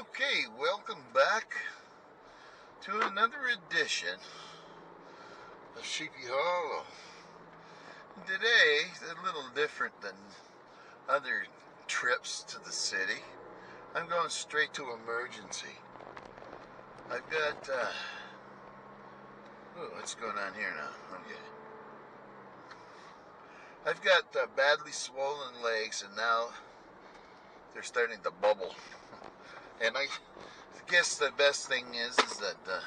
Okay, welcome back to another edition of Sheepy Hollow. Today is a little different than other trips to the city. I'm going straight to emergency. I've got, what's going on here now? Okay. I've got badly swollen legs, and now they're starting to bubble. And I guess the best thing is that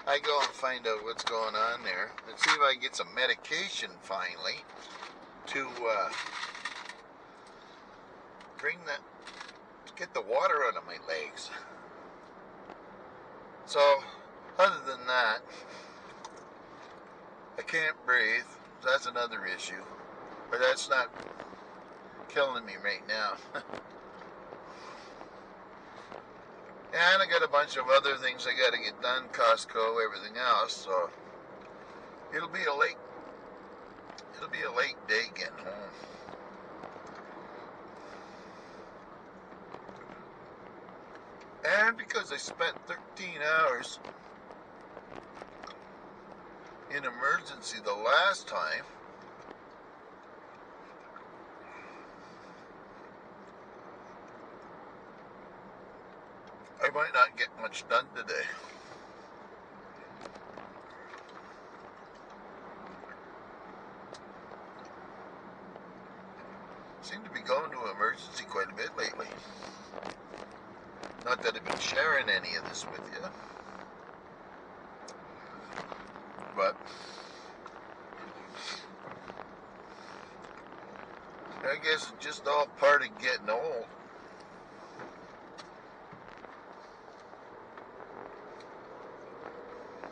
I go and find out what's going on there and see if I can get some medication finally to get the water out of my legs. So, other than that, I can't breathe. That's another issue, but that's not killing me right now. And I got a bunch of other things I got to get done, Costco, everything else. So it'll be a late day getting home. And because I spent 13 hours in emergency the last time, I might not get much done today. Seem to be going to emergency quite a bit lately. Not that I've been sharing any of this with you, but I guess it's just all part of getting old.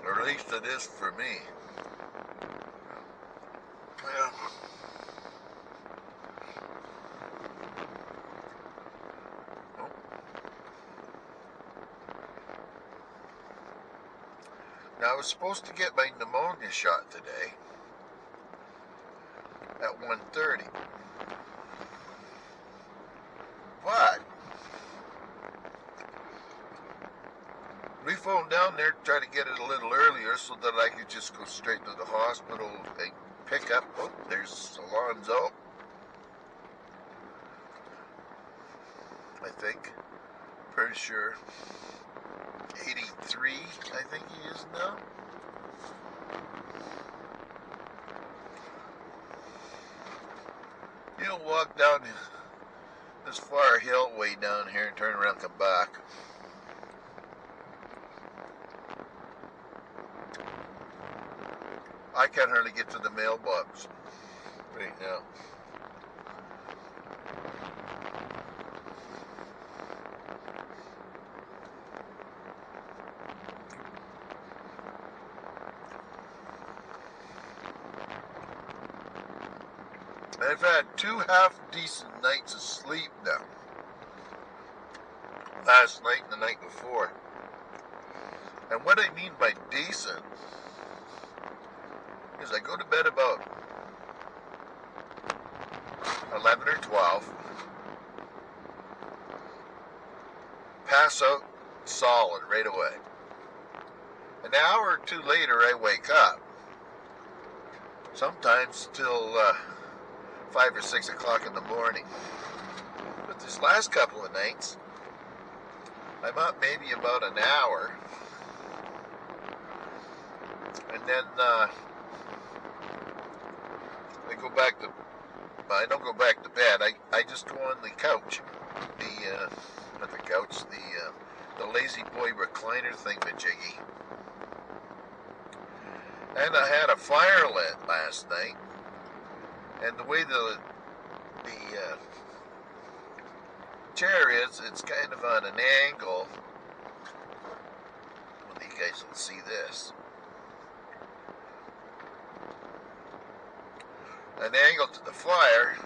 Or at least it is for me. Yeah. Oh. Now I was supposed to get my pneumonia shot today at 1:30. But we phoned down there to try to get it a little earlier so that I could just go straight to the hospital and pick up. Oh, there's Alonzo. I think. Pretty sure. 83, I think he is now. He'll walk down this far hill way down here and turn around and come back. I can't hardly get to the mailbox right now. I've had 2 half-decent nights of sleep now. Last night and the night before. And what I mean by decent is I go to bed about 11 or 12, pass out solid right away. An hour or two later I wake up, sometimes till 5 or 6 o'clock in the morning. But this last couple of nights, I'm up maybe about an hour, and then I don't go back to bed. I just go on the couch, the lazy boy recliner thingamajiggy. And I had a fire lit last night, and the way the chair is, it's kind of on an angle. Well, you guys will see this. An angle to the fire.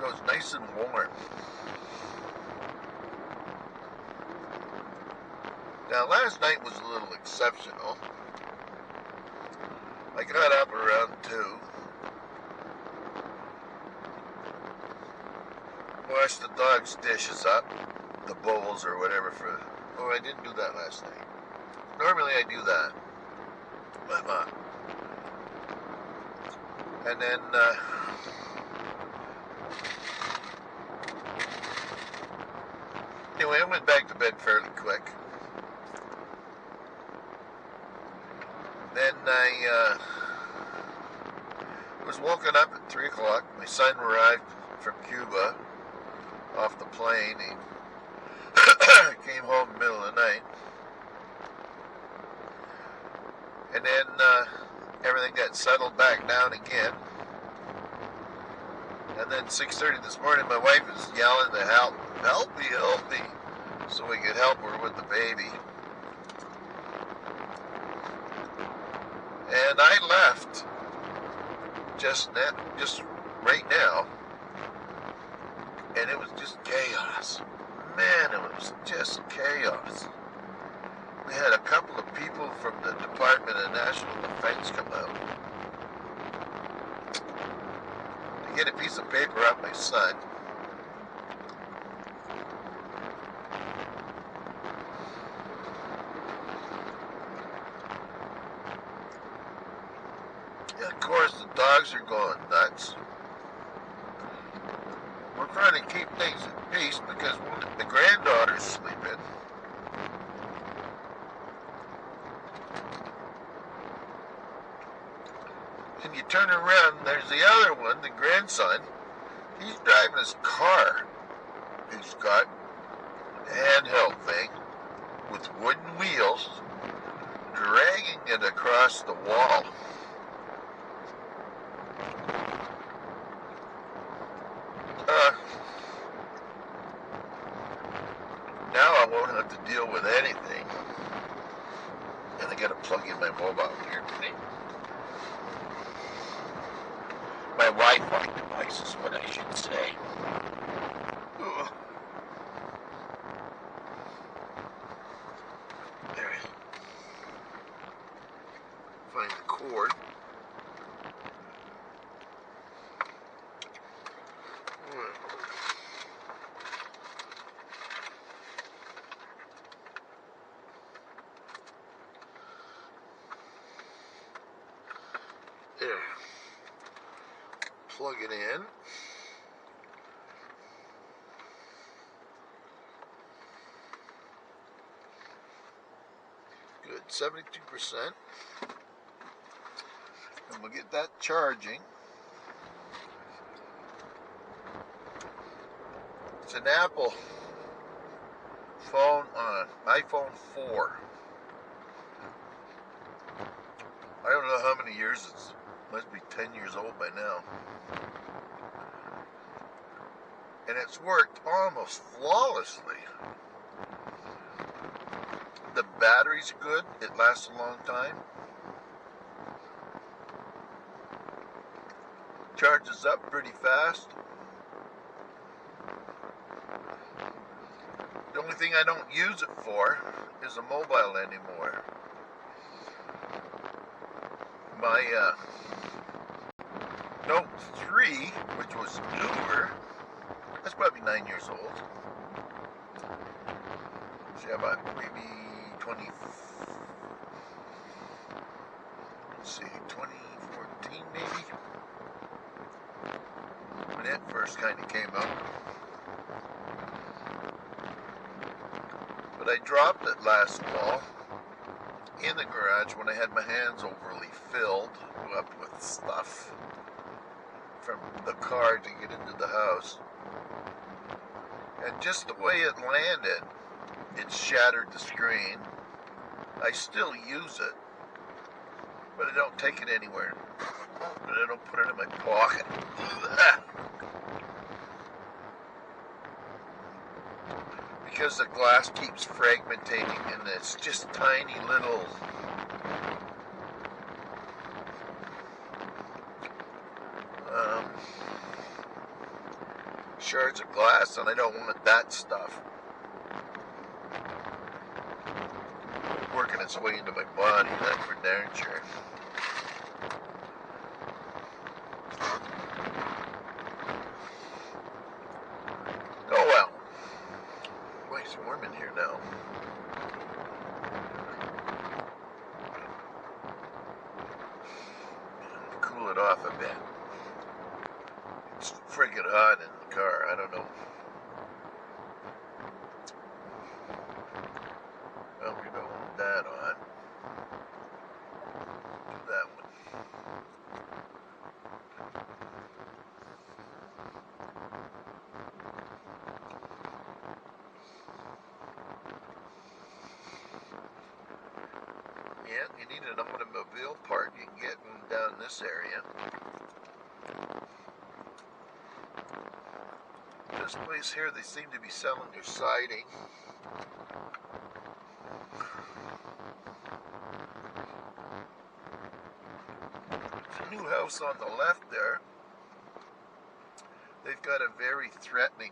Goes nice and warm. Now, last night was a little exceptional. I got up around 2, wash the dog's dishes up, the bowls or whatever for... Oh, I didn't do that last night. Normally I do that. But, and then, anyway, I went back to bed fairly quick. Then I was woken up at 3 o'clock. My son arrived from Cuba off the plane. He came home in the middle of the night. And then everything got settled back down again. And then 6:30 this morning, my wife is yelling to help me, so we could help her with the baby. And I left just right now, and it was just chaos. Man, it was just chaos. We had a couple of people from the Department of National Defense come out to get a piece of paper off my son. And of course, the dogs are going nuts. We're trying to keep things in peace because the granddaughter's sleeping. And you turn around, there's the other one, the grandson. He's driving his car. He's got a handheld thing with wooden wheels, dragging it across the wall. Now I won't have to deal with anything. And I gotta plug in my mobile here today. My Wi-Fi device is what I should say. Ugh. There. Find the cord. There. Plug it in. Good, 72%. And we'll get that charging. It's an Apple phone on iPhone 4. I don't know how many years it's. Must be 10 years old by now. And it's worked almost flawlessly. The battery's good. It lasts a long time. Charges up pretty fast. The only thing I don't use it for is a mobile anymore. My Note 3, which was newer, that's probably 9 years old. See, about maybe 20, let's see, 2014 maybe, when it first kind of came out. But I dropped it last fall in the garage when I had my hands overly filled up with stuff from the car to get into the house. And just the way it landed, it shattered the screen. I still use it, but I don't take it anywhere. But I don't put it in my pocket. Because the glass keeps fragmentating and it's just tiny little shards of glass, and I don't want that stuff working its way into my body, that's for darn sure. cool it off a bit. It's friggin' hot in the car, I don't know. Well, we don't want that on. Do that one. Yeah, you need an automobile part. You can get one down this area. This place here, they seem to be selling their siding. There's a new house on the left there. They've got a very threatening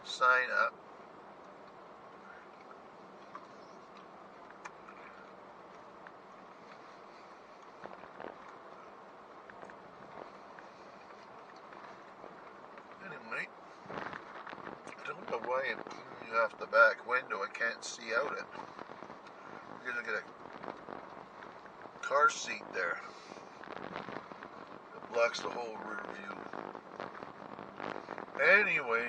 sign up. Anyway, I don't know why I'm cleaning off the back window. I can't see out it. We're gonna get a car seat there that blocks the whole rear view. Anyway,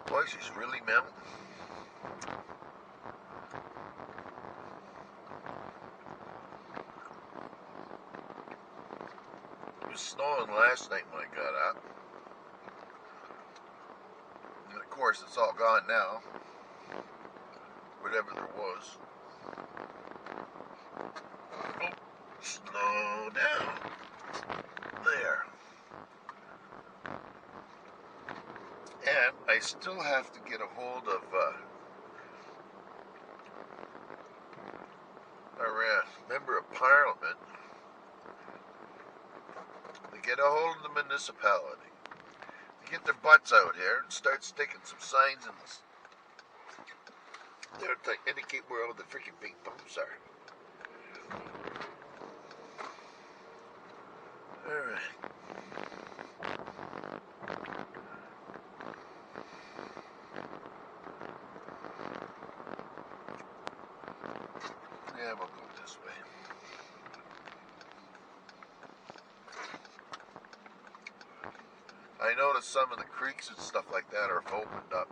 boy, she's really melting. It was snowing last night when I got up. And of course, it's all gone now. Whatever there was. Oh, slow down. There. And I still have to get a hold of a member of parliament to get a hold of the municipality to get their butts out here and start sticking some signs in this there to indicate where all the freaking big bumps are. Alright. Yeah, we'll go this way. I noticed some of the creeks and stuff like that are opened up.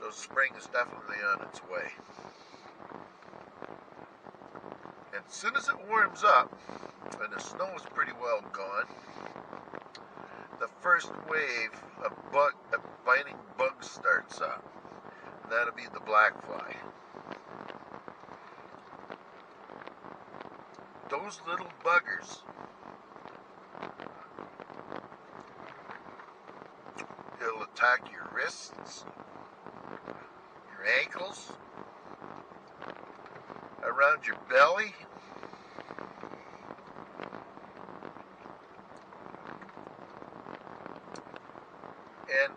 So spring is definitely on its way. And as soon as it warms up, and the snow is pretty well gone, the first wave of biting bugs starts up. And that'll be the black fly. Those little buggers it'll attack your wrists, your ankles, around your belly, and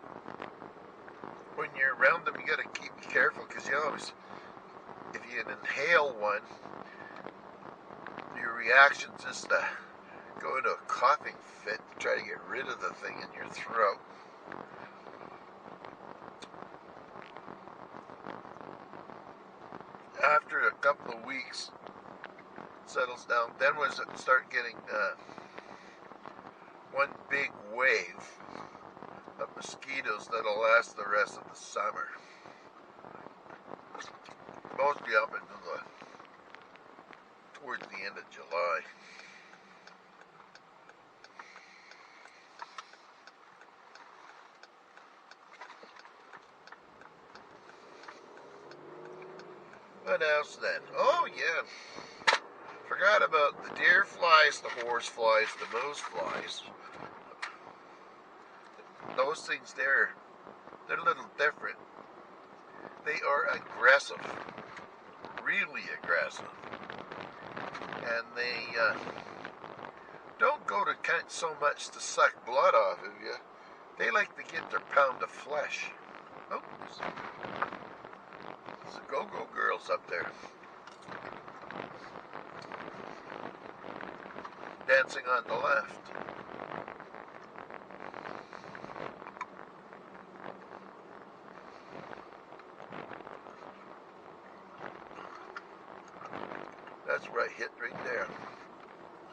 when you're around them you gotta be careful because you always, if you inhale one, your reaction is just to go into a coughing fit to try to get rid of the thing in your throat. After a couple of weeks it settles down, then we'll start getting one big wave of mosquitoes that'll last the rest of the summer. Mostly up into towards the end of July. What else then? Oh yeah, forgot about the deer flies, the horse flies, the moose flies. Those things they're a little different. They are aggressive, really aggressive, and they don't go to count so much to suck blood off of you. They like to get their pound of flesh. Oh, there's a go-go girls up there dancing on the left. That's where I hit right there.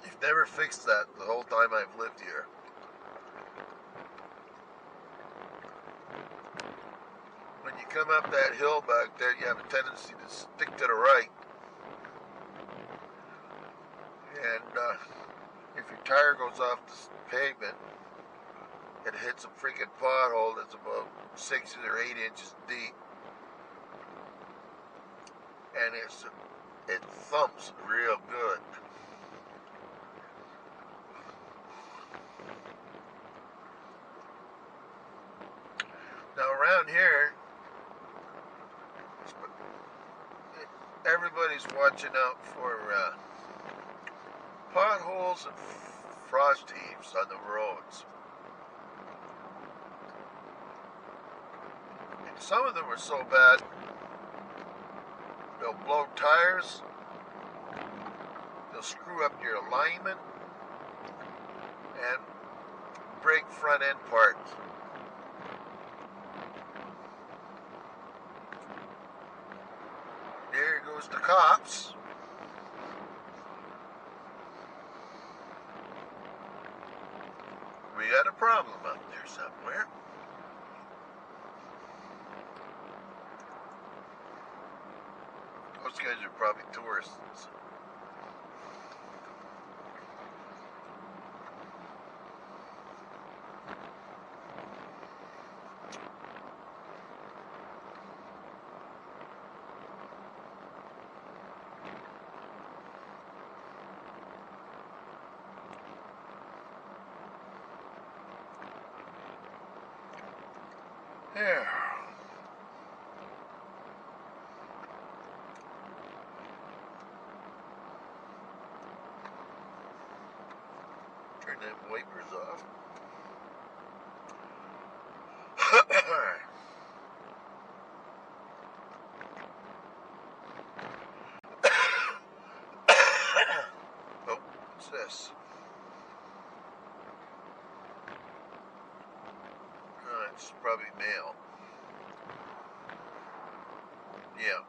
They've never fixed that the whole time I've lived here. When you come up that hill back there, you have a tendency to stick to the right. And if your tire goes off the pavement, it hits a freaking pothole that's about 6 or 8 inches deep. And it thumps real good. Now around here, everybody's watching out for potholes and frost heaves on the roads. Some of them are so bad, they'll blow tires, they'll screw up your alignment, and break front end parts. There goes the cops. We got a problem up there somewhere. Those guys are probably tourists. There. Turn them wipers off. Oh, what's this? It's probably mail. Yeah.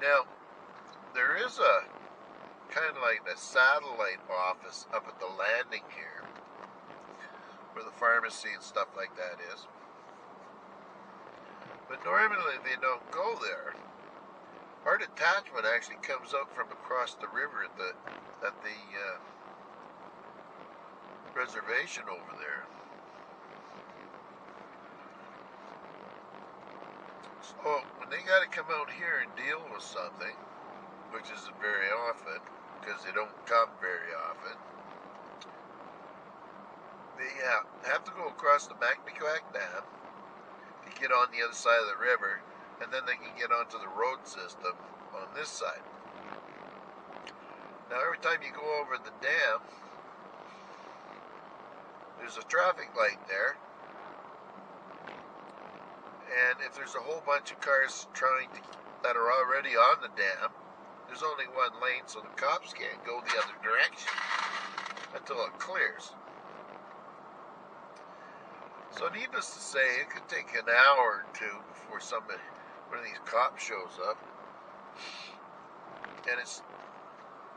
Now, there is a kind of like a satellite office up at the landing here, where the pharmacy and stuff like that is. But normally they don't go there. Our detachment actually comes up from across the river at the reservation over there. So when they got to come out here and deal with something, which isn't very often, because they don't come very often, they have to go across the Macnaquac Dam to get on the other side of the river, and then they can get onto the road system on this side. Now every time you go over the dam, there's a traffic light there, and if there's a whole bunch of cars that are already on the dam, there's only one lane, so the cops can't go the other direction until it clears. So needless to say, it could take an hour or two before one of these cops shows up. And it's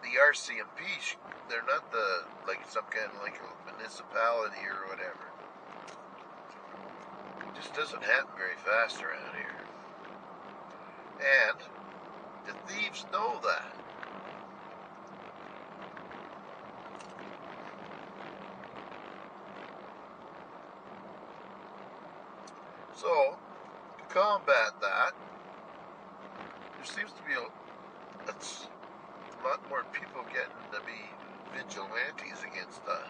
the RCMP, they're not like some kind of like a municipality or whatever. It just doesn't happen very fast around here. And the thieves know that. So, to combat that, there seems to be a lot more people getting to be vigilantes against the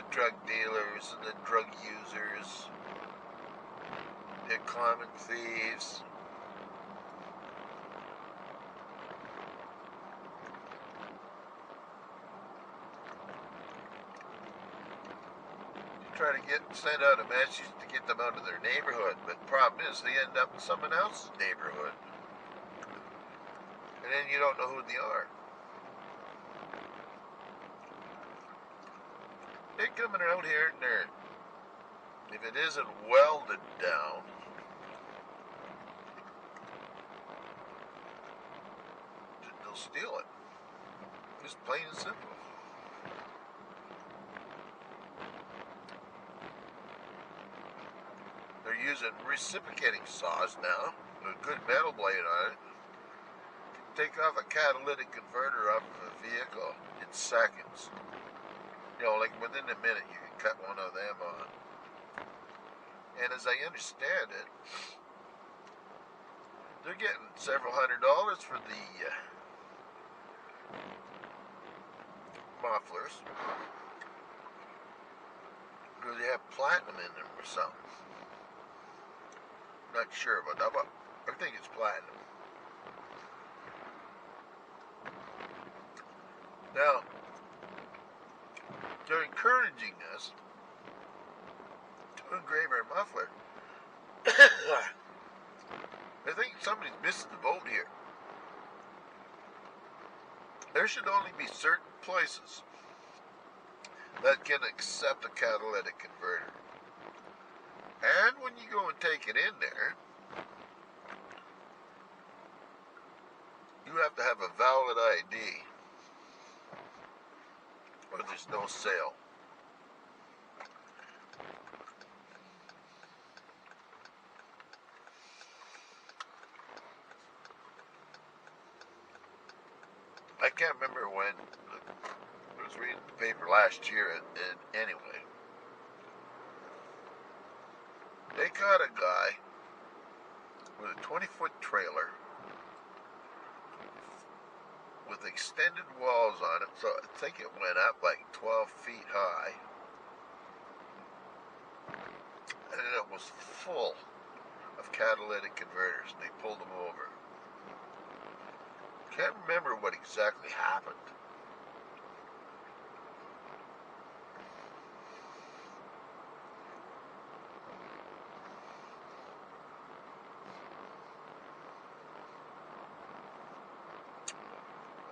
drug dealers and the drug users, the common thieves. Try to send out a message to get them out of their neighborhood, but the problem is they end up in someone else's neighborhood, and then you don't know who they are. They're coming out here and they're If it isn't welded down, they'll steal it. Just plain and simple. They're using reciprocating saws now, with a good metal blade on it. Take off a catalytic converter off of a vehicle in seconds. You know, like within a minute you can cut one of them on. And as I understand it, they're getting several $100s for the mufflers. Or they have platinum in them or something. Not sure about that, but I think it's platinum. Now, they're encouraging us to engrave our muffler. I think somebody's missing the boat here. There should only be certain places that can accept a catalytic converter. And when you go and take it in there, you have to have a valid ID, or there's no sale. I can't remember when. I was reading the paper last year, and anyway, they caught a guy with a 20-foot trailer with extended walls on it, so I think it went up like 12 feet high, and it was full of catalytic converters. They pulled them over. Can't remember what exactly happened.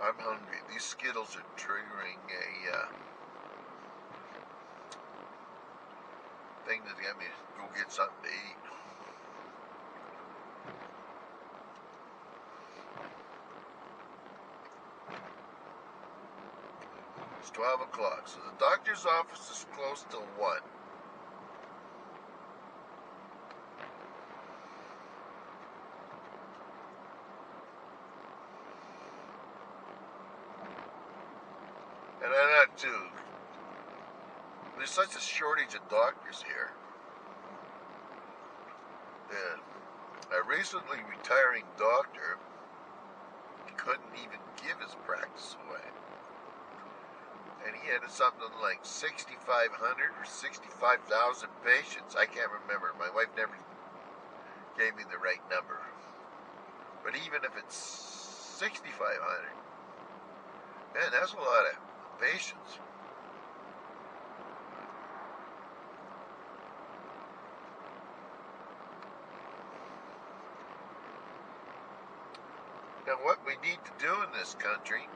I'm hungry. These Skittles are triggering a thing that got me to go get something to eat. It's 12 o'clock, so the doctor's office is closed till 1. And I not too. There's such a shortage of doctors here. And a recently retiring doctor couldn't even give his practice away. And he had something like 6,500 or 65,000 patients. I can't remember. My wife never gave me the right number. But even if it's 6,500, man, that's a lot of patients. Now, what we need to do in this country,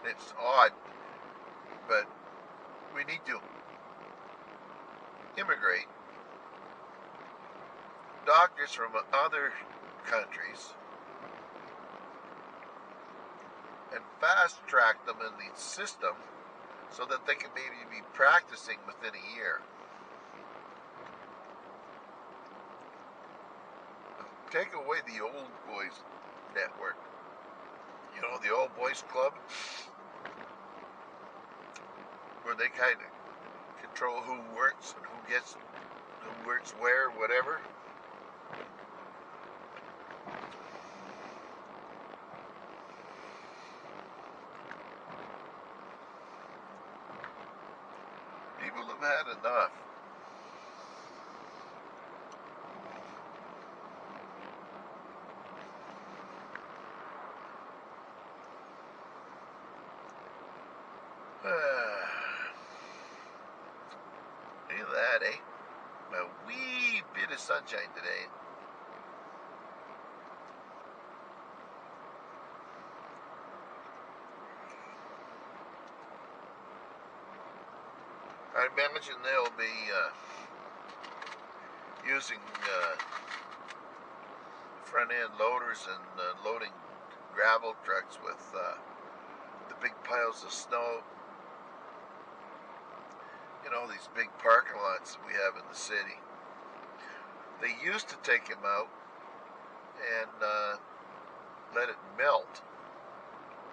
it's odd, but we need to immigrate doctors from other countries and fast track them in the system so that they can maybe be practicing within a year. Take away the old boys network. You know, the old boys club, where they kind of control who works and who works where, whatever. People have had enough. Look at that, eh? A wee bit of sunshine today. I I imagine they'll be using front-end loaders and loading gravel trucks with the big piles of snow. You know, these big parking lots that we have in the city. They used to take them out and let it melt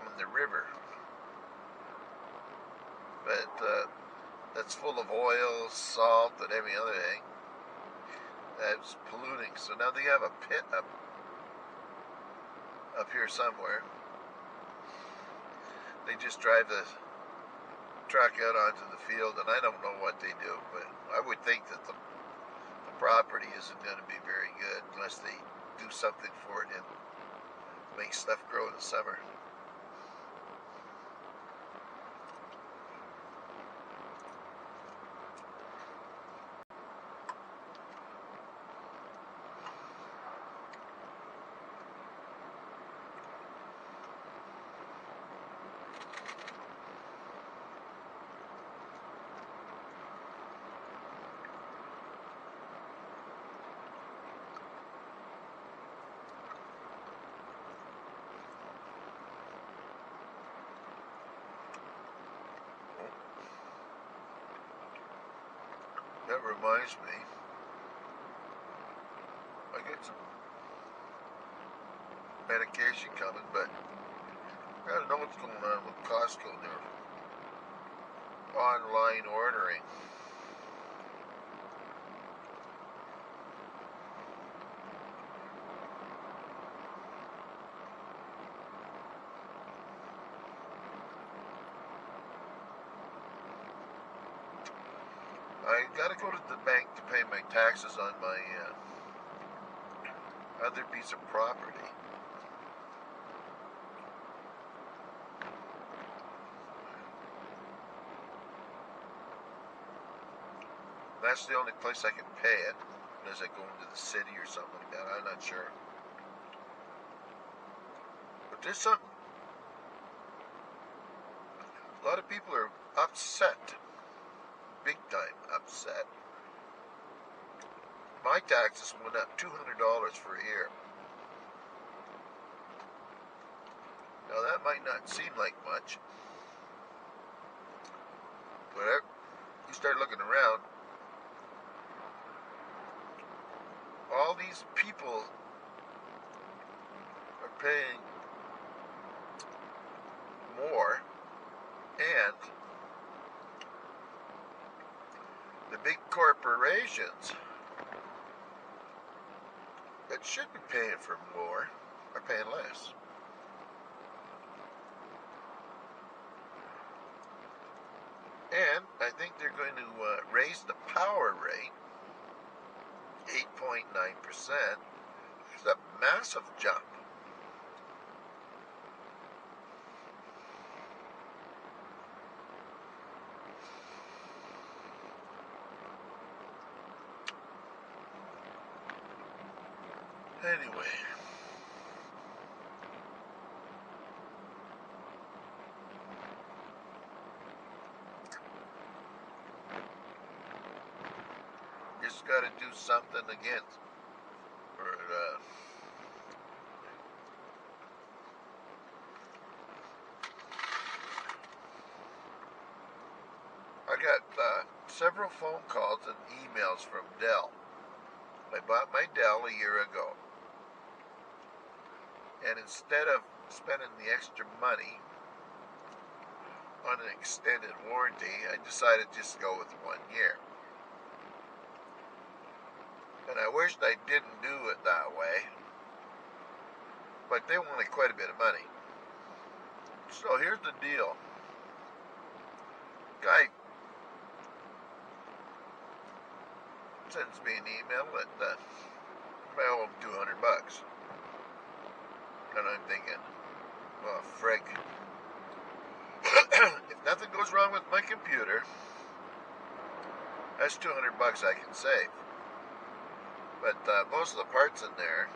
in the river. But that's full of oil, salt, and every other thing. That's polluting. So now they have a pit up here somewhere. They just drive the truck out onto the field, and I don't know what they do, but I would think that the property isn't going to be very good unless they do something for it and make stuff grow in the summer. That reminds me, I get some medication coming, but I don't know what's going on with Costco. They're online ordering. I gotta go to the bank to pay my taxes on my other piece of property. That's the only place I can pay it, unless I go into the city or something like that. I'm not sure. But there's something. A lot of people are upset. Big time upset. My taxes went up $200 for a year. Now that might not seem like much, but you start looking around, all these people are paying more, and the big corporations that should be paying for more are paying less. And I think they're going to raise the power rate 8.9%. It's a massive jump. Anyway, just got to do something against, or I got several phone calls and emails from Dell. I bought my Dell a year ago. And instead of spending the extra money on an extended warranty, I decided just to go with 1 year. And I wished I didn't do it that way, but they wanted quite a bit of money. So here's the deal. Guy sends me an email that I owe him $200. And I'm thinking, well, frig. If nothing goes wrong with my computer, that's $200 I can save. But most of the parts in there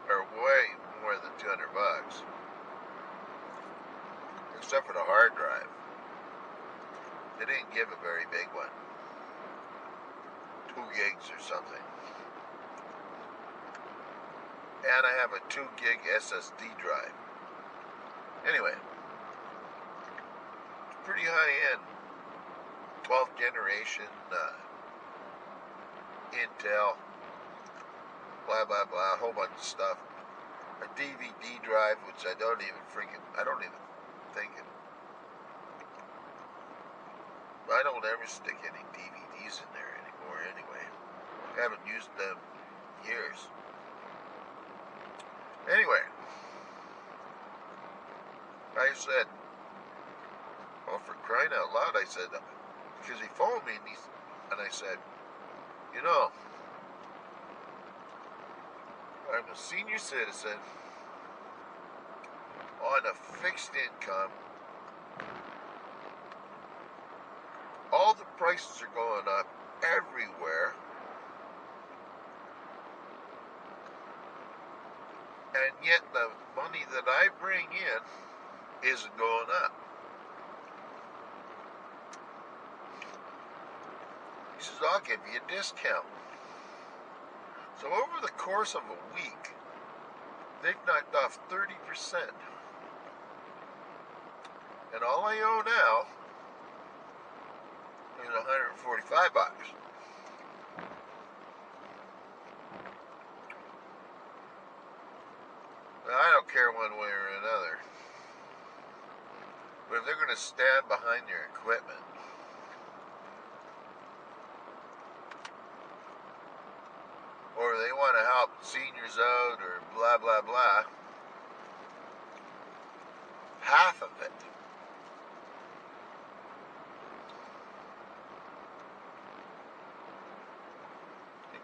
are way more than $200, except for the hard drive. They didn't give a very big one. 2 gigs or something. And I have a 2 gig SSD drive. Anyway, it's pretty high end. 12th generation Intel. Blah blah blah. A whole bunch of stuff. A DVD drive, which I don't even think it. I don't ever stick any DVDs in there anymore anyway. I haven't used them in years. Anyway, I said, well, for crying out loud, I said, because he phoned me and I said, you know, I'm a senior citizen on a fixed income. All the prices are going up everywhere. And yet the money that I bring in isn't going up. He says, I'll give you a discount. So over the course of a week, they've knocked off 30%. And all I owe now is $145. Now, I don't care one way or another. But if they're going to stand behind their equipment, or they want to help seniors out, or blah, blah, blah, half of it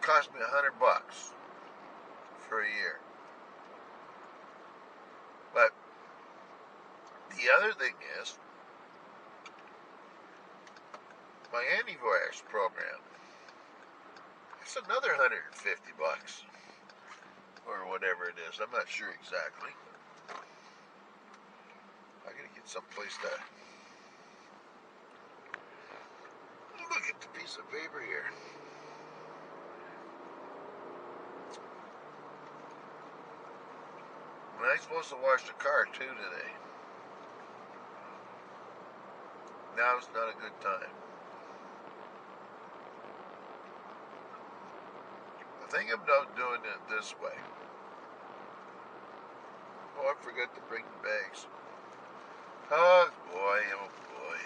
cost me $100 for a year. But the other thing is my antivirus program. It's another $150 or whatever it is. I'm not sure exactly. I gotta get someplace to look at the piece of paper here. And I'm supposed to wash the car too today. Now it's not a good time. I think about doing it this way. Oh, I forgot to bring the bags. Oh boy, oh boy.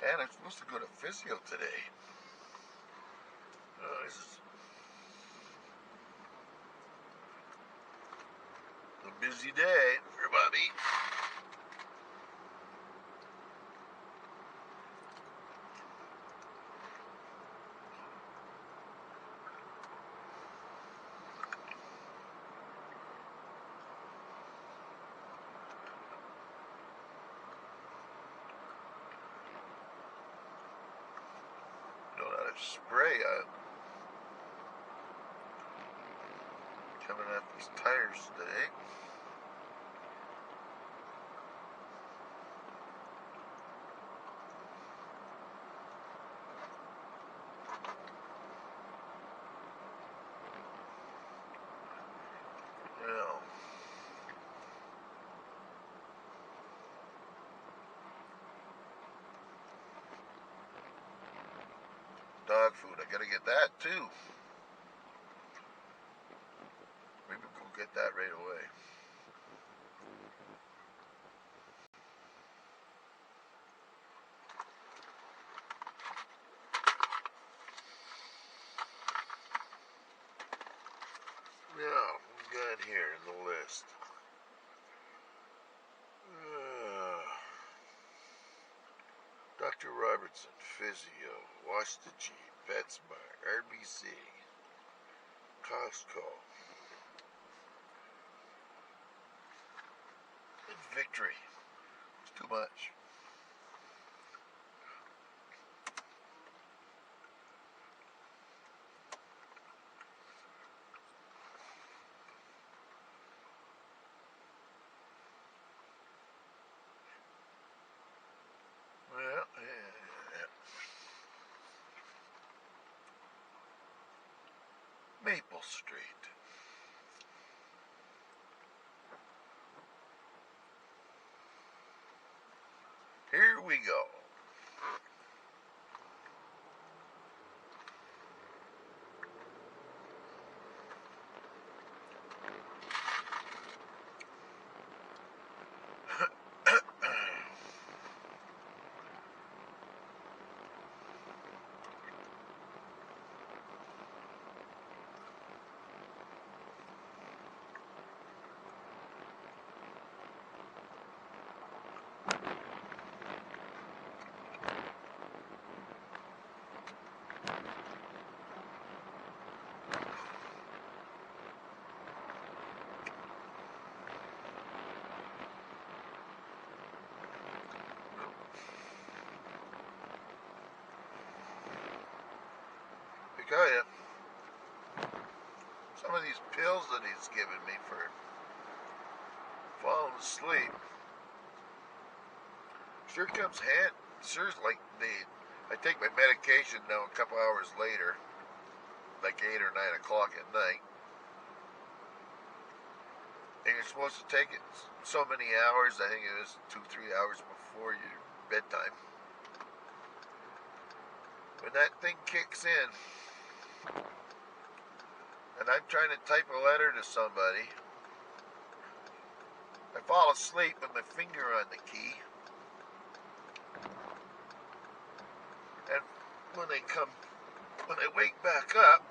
And I'm supposed to go to physio today. This is a busy day for Bobby. Spray coming off these tires today. Well, dog food, I gotta get that too. Maybe we'll go get that right away. Yeah, we'll got here in the list? Dr. Robertson, Physio, Wash the Jeep, PetSmart, RBC, Costco, and Victory. It's too much. Well, Maple Street. Here we go. Tell you, some of these pills that he's given me for falling asleep sure comes hand. Sure, like I take my medication now a couple hours later, like 8 or 9 o'clock at night, and you're supposed to take it so many hours. I think it was 2-3 hours before your bedtime. When that thing kicks in, and I'm trying to type a letter to somebody, I fall asleep with my finger on the key, and when I wake back up,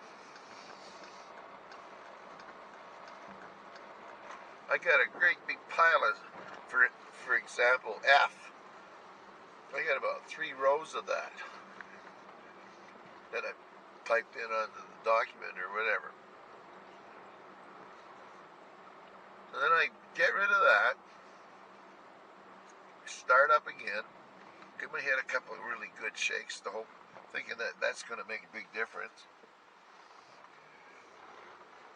I got a great big pile of, for example, F. I got about 3 rows of that I typed in onto the document or whatever. And then I get rid of that, start up again, give my head a couple of really good shakes, thinking that that's going to make a big difference.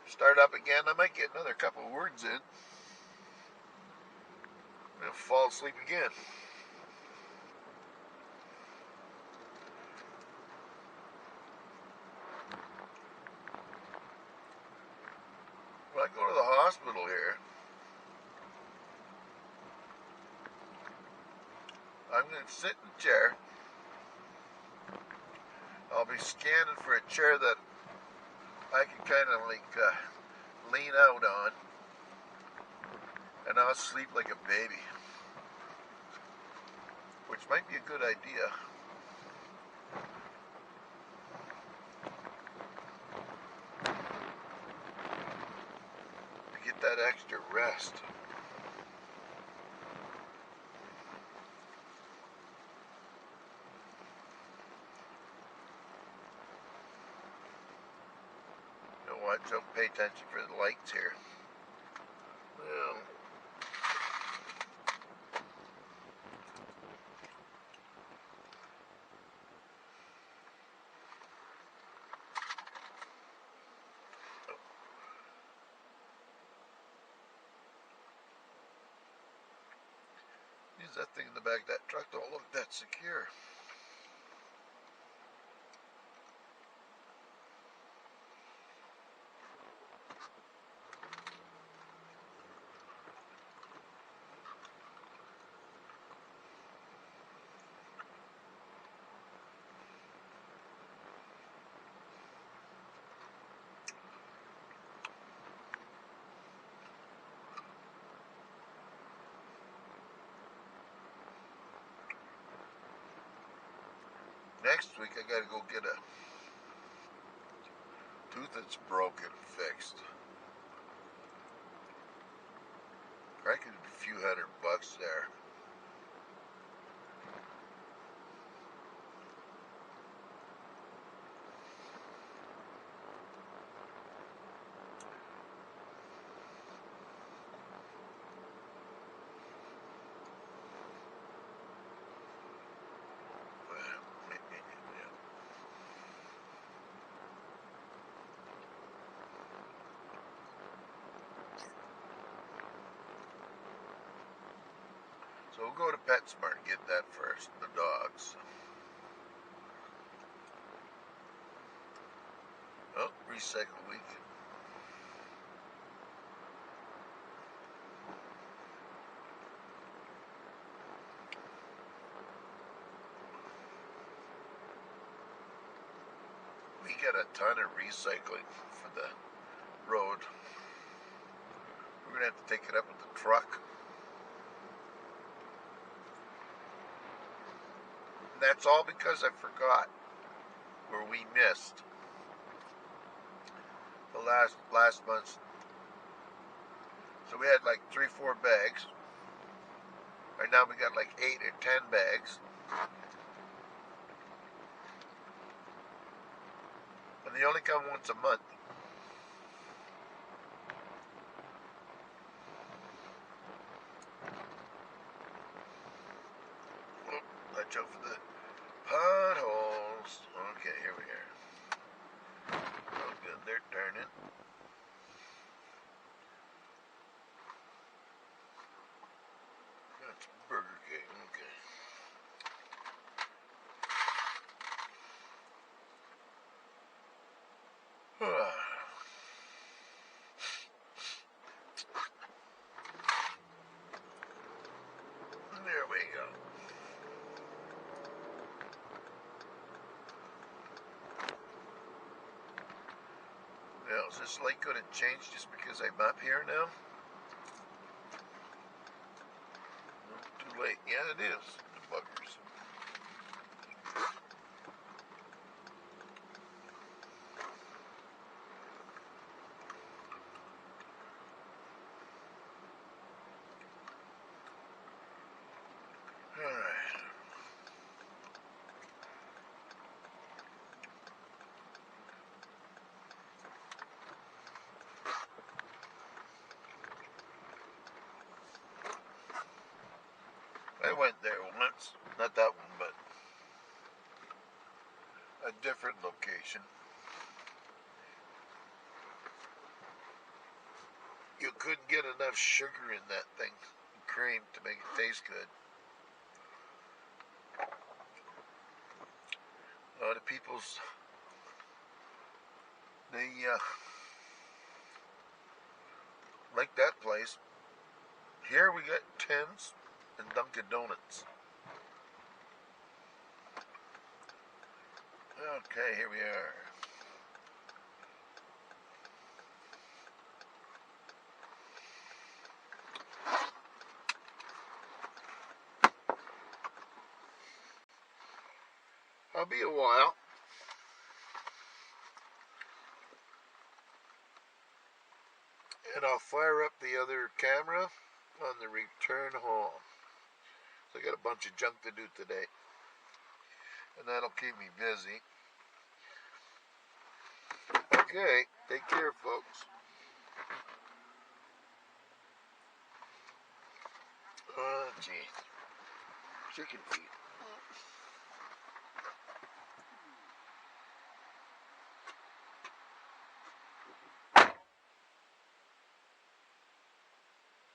Start up again, I might get another couple of words in, and fall asleep again. When I go to the hospital here, I'm going to sit in a chair. I'll be scanning for a chair that I can kind of like lean out on, and I'll sleep like a baby, which might be a good idea. To get that extra rest. You know what? Don't pay attention for the lights here. Well, that thing in the back of that truck don't look that secure. Next week I gotta go get a tooth that's broken fixed. I could a few $100 there. So we'll go to PetSmart and get that first, the dogs. Oh, recycle week. We got a ton of recycling for the road. We're going to have to take it up with the truck. And that's all because I forgot where we missed the last month's. So we had like 3-4 bags. Right now we got like 8 or 10 bags. And they only come once a month. Oh, watch out for the potholes. Okay, here we are. Oh, good, they're turning. That's Burger King, okay. There we go. Now, is this light going to change just because I'm up here now? Too late. Yeah, it is. The buggers. Alright. I went there once. Not that one, but a different location. You couldn't get enough sugar in that thing, cream, to make it taste good. A lot of people's, they like that place. Here we got Tim's and Dunkin' Donuts. Okay, here we are. I'll be a while. And I'll fire up the other camera on the return home. So I got a bunch of junk to do today. And that'll keep me busy. Okay, take care, folks. Oh, gee. Chicken feet.